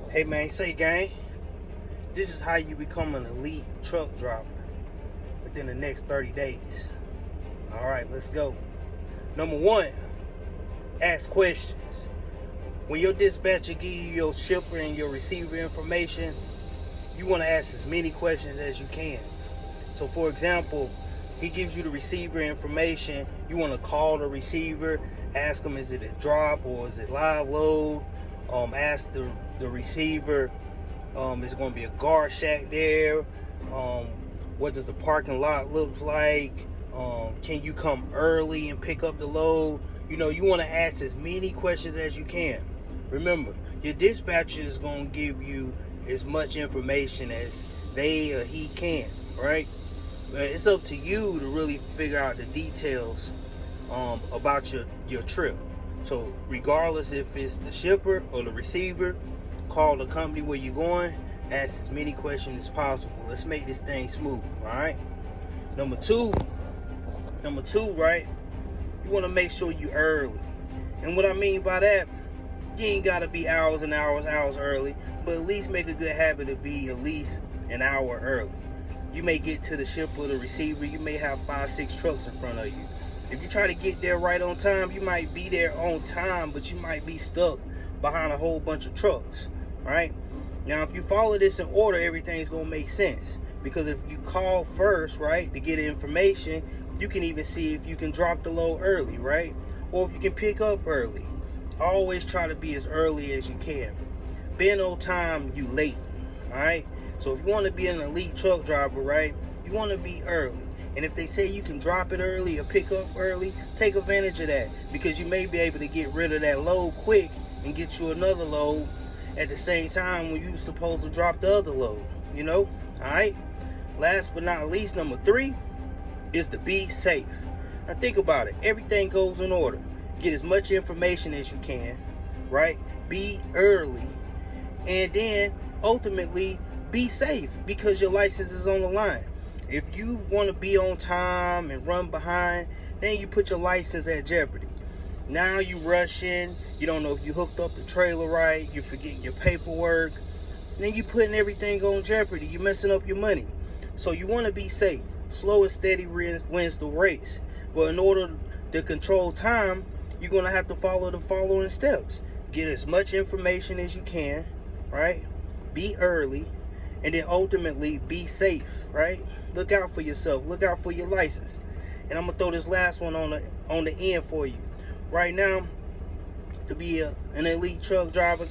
Hey man, say gang, this is how you become an elite truck driver within the next 30 days. Alright, let's go. Number one, ask questions. When your dispatcher gives you your shipper and your receiver information, you want to ask as many questions as you can. So for example, he gives you the receiver information, you want to call the receiver, ask him, is it a drop or is it live load? Ask the receiver, is it going to be a guard shack there? What does the parking lot looks like? Can you come early and pick up the load? You want to ask as many questions as you can. Remember, your dispatcher is going to give you as much information as they or he can, right? But it's up to you to really figure out the details about your trip. So regardless if it's the shipper or the receiver, call the company where you're going, ask as many questions as possible. Let's make this thing smooth, all right? Number two, right? You want to make sure you're early. And what I mean by that, you ain't got to be hours and hours early, but at least make a good habit to be at least an hour early. You may get to the shipper or the receiver, you may have 5-6 trucks in front of you. If you try to get there right on time, you might be there on time, but you might be stuck behind a whole bunch of trucks, right? Now, if you follow this in order, everything's going to make sense. Because if you call first, right, to get information, you can even see if you can drop the load early, right? Or if you can pick up early. Always try to be as early as you can. Being on time, you late, all right? So if you want to be an elite truck driver, right, you want to be early. And if they say you can drop it early or pick up early, take advantage of that, because you may be able to get rid of that load quick and get you another load at the same time when you're supposed to drop the other load, all right? Last but not least, number 3 is to be safe. Now think about it. Everything goes in order. Get as much information as you can, right? Be early. And then ultimately be safe, because your license is on the line. If you want to be on time and run behind, then you put your license at jeopardy. Now you rushing, you don't know if you hooked up the trailer right, you're forgetting your paperwork, then you putting everything on jeopardy. You're messing up your money. So you want to be safe. Slow and steady wins the race. But in order to control time, you're going to have to follow the following steps. Get as much information as you can, right? Be early. And then ultimately be safe, right? Look out for yourself. Look out for your license. And I'm going to throw this last one on the end for you. Right now, to be an elite truck driver,